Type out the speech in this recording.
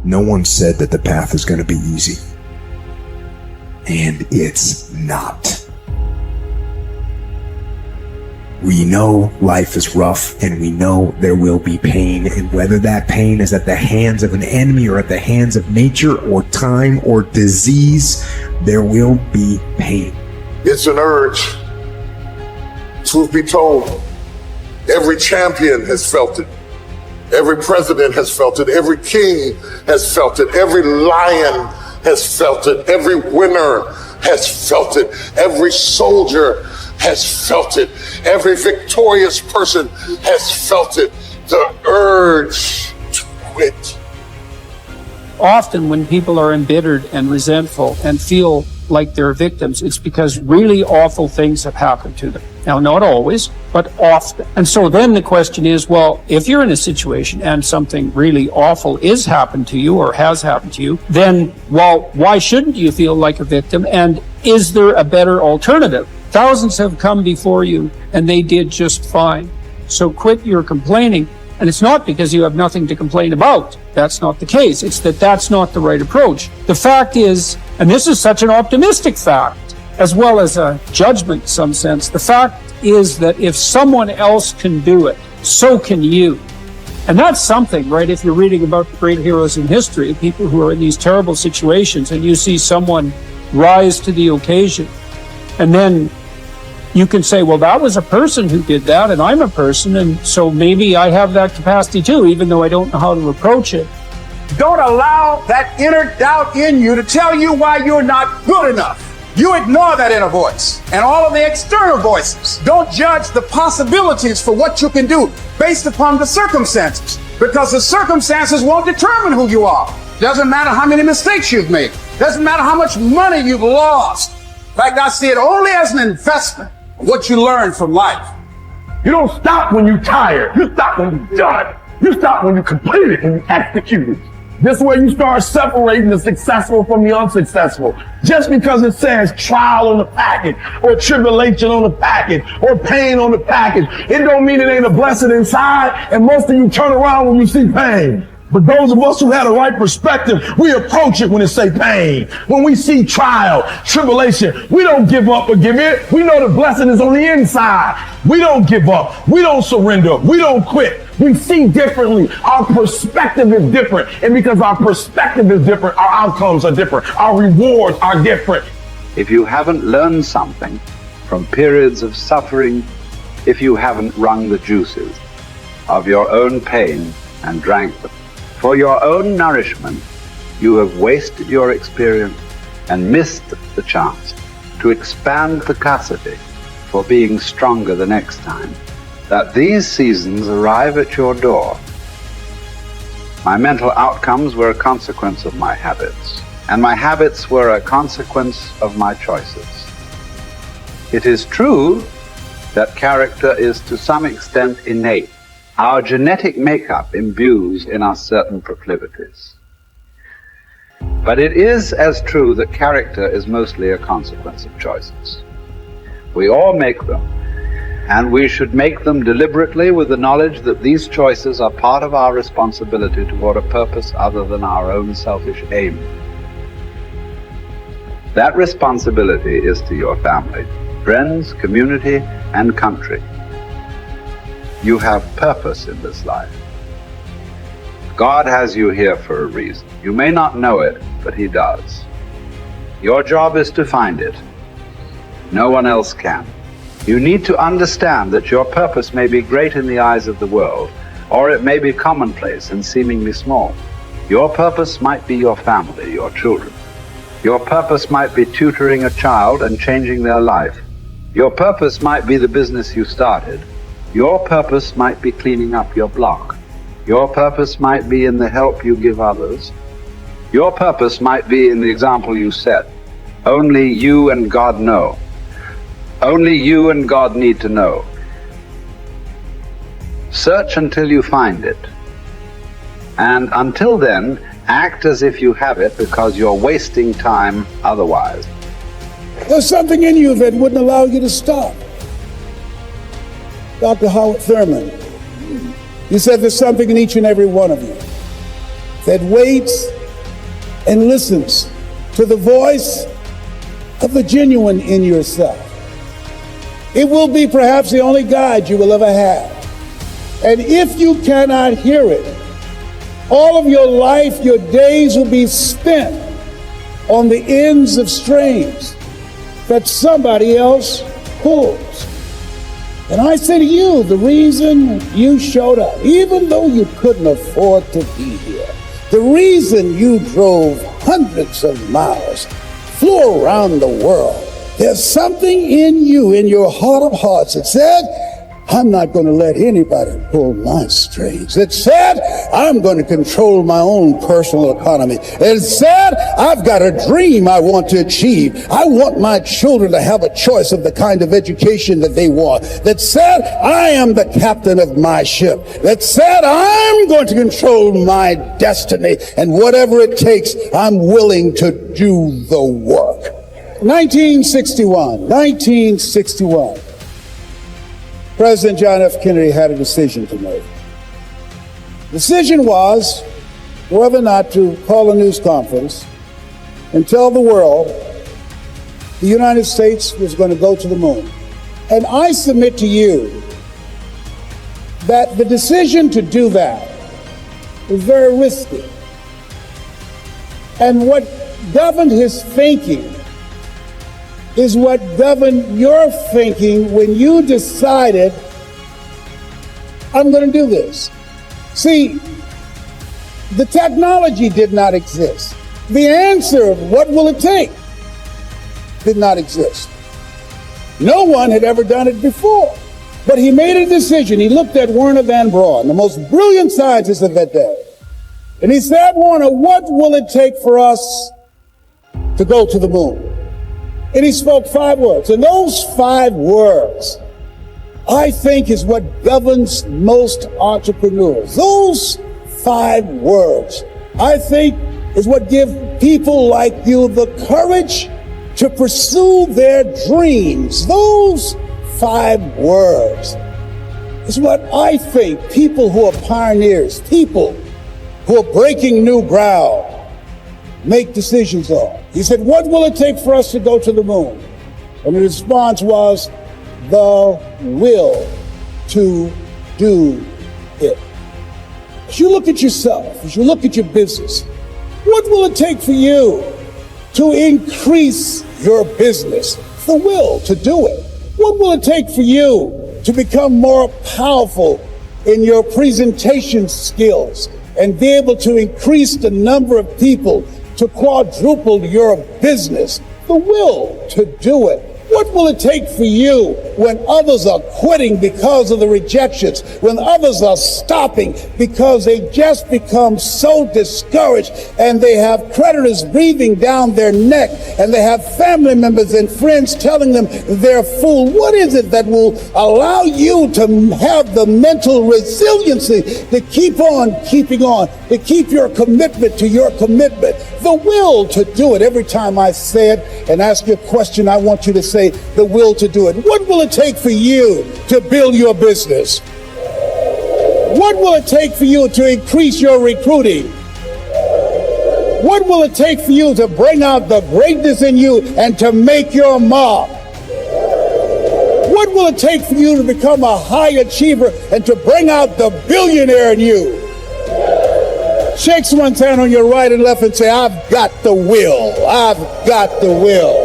No one said that the path is going to be easy. And it's not. We know life is rough, and we know there will be pain, and whether that pain is at the hands of an enemy or at the hands of nature or time or disease, there will be pain. It's an urge. Truth be told, every champion has felt it. Every president has felt it. Every king has felt it. Every lion has felt it. Every winner has felt it. Every soldier has felt it. Every victorious person has felt it. The urge to quit. Often when people are embittered and resentful and feel like they're victims, it's because really awful things have happened to them. Now, not always, but often. And so then the question is, well, if you're in a situation and something really awful is happened to you or has happened to you, then, well, why shouldn't you feel like a victim? And is there a better alternative? Thousands have come before you and they did just fine. So quit your complaining. And it's not because you have nothing to complain about. That's not the case. It's that that's not the right approach. The fact is, and this is such an optimistic fact, as well as a judgment in some sense, the fact is that if someone else can do it, so can you. And that's something, right? If you're reading about the great heroes in history, people who are in these terrible situations, and you see someone rise to the occasion, and then you can say, well, that was a person who did that, and I'm a person, and so maybe I have that capacity too, even though I don't know how to approach it. Don't allow that inner doubt in you to tell you why you're not good enough. You ignore that inner voice and all of the external voices. Don't judge the possibilities for what you can do based upon the circumstances, because the circumstances won't determine who you are. Doesn't matter how many mistakes you've made. Doesn't matter how much money you've lost. In fact, I see it only as an investment, what you learn from life. You don't stop when you're tired. You stop when you're done. You stop when you complete it and you execute it. This way you start separating the successful from the unsuccessful. Just because it says trial on the package, or tribulation on the package, or pain on the package, it don't mean it ain't a blessing inside, and most of you turn around when you see pain. But those of us who have the right perspective, we approach it when it say pain. When we see trial, tribulation, we don't give up or give in. We know the blessing is on the inside. We don't give up. We don't surrender. We don't quit. We see differently. Our perspective is different. And because our perspective is different, our outcomes are different. Our rewards are different. If you haven't learned something from periods of suffering, if you haven't wrung the juices of your own pain and drank them, for your own nourishment, you have wasted your experience and missed the chance to expand capacity for being stronger the next time that these seasons arrive at your door. My mental outcomes were a consequence of my habits, and my habits were a consequence of my choices. It is true that character is to some extent innate. Our genetic makeup imbues in us certain proclivities. But it is as true that character is mostly a consequence of choices. We all make them, and we should make them deliberately with the knowledge that these choices are part of our responsibility toward a purpose other than our own selfish aim. That responsibility is to your family, friends, community, and country. You have purpose in this life. God has you here for a reason. You may not know it, but He does. Your job is to find it. No one else can. You need to understand that your purpose may be great in the eyes of the world, or it may be commonplace and seemingly small. Your purpose might be your family, your children. Your purpose might be tutoring a child and changing their life. Your purpose might be the business you started. Your purpose might be cleaning up your block. Your purpose might be in the help you give others. Your purpose might be in the example you set. Only you and God know. Only you and God need to know. Search until you find it. And until then, act as if you have it, because you're wasting time otherwise. There's something in you that wouldn't allow you to stop. Dr. Howard Thurman, you said there's something in each and every one of you that waits and listens to the voice of the genuine in yourself. It will be perhaps the only guide you will ever have. And if you cannot hear it, all of your life, your days will be spent on the ends of strings that somebody else pulls. And I say to you, the reason you showed up, even though you couldn't afford to be here, the reason you drove hundreds of miles, flew around the world, there's something in you, in your heart of hearts, that said, I'm not going to let anybody pull my strings. It said, I'm going to control my own personal economy. It said, I've got a dream I want to achieve. I want my children to have a choice of the kind of education that they want. That said, I am the captain of my ship. That said, I'm going to control my destiny. And whatever it takes, I'm willing to do the work. 1961. President John F. Kennedy had a decision to make. The decision was whether or not to call a news conference and tell the world the United States was going to go to the moon. And I submit to you that the decision to do that was very risky. And what governed his thinking is what governed your thinking when you decided, I'm going to do this. See, the technology did not exist. The answer of what will it take did not exist. No one had ever done it before. But he made a decision. He looked at Werner von Braun, the most brilliant scientist of that day. And he said, Werner, what will it take for us to go to the moon? And he spoke 5 words. And those 5 words, I think, is what governs most entrepreneurs. Those 5 words, I think, is what give people like you the courage to pursue their dreams. Those 5 words is what I think people who are pioneers, people who are breaking new ground, make decisions on. He said, what will it take for us to go to the moon? And the response was, the will to do it. As you look at yourself, as you look at your business, what will it take for you to increase your business? The will to do it. What will it take for you to become more powerful in your presentation skills and be able to increase the number of people, to quadruple your business? The will to do it. What will it take for you when others are quitting because of the rejections, when others are stopping because they just become so discouraged and they have creditors breathing down their neck and they have family members and friends telling them they're a fool? What is it that will allow you to have the mental resiliency to keep on keeping on, to keep your commitment to your commitment? The will to do it. Every time I say it and ask you a question, I want you to say the will to do it. What will it take for you to build your business? What will it take for you to increase your recruiting? What will it take for you to bring out the greatness in you and to make your mark? What will it take for you to become a high achiever and to bring out the billionaire in you? Shake someone's hand on your right and left and say, I've got the will. I've got the will.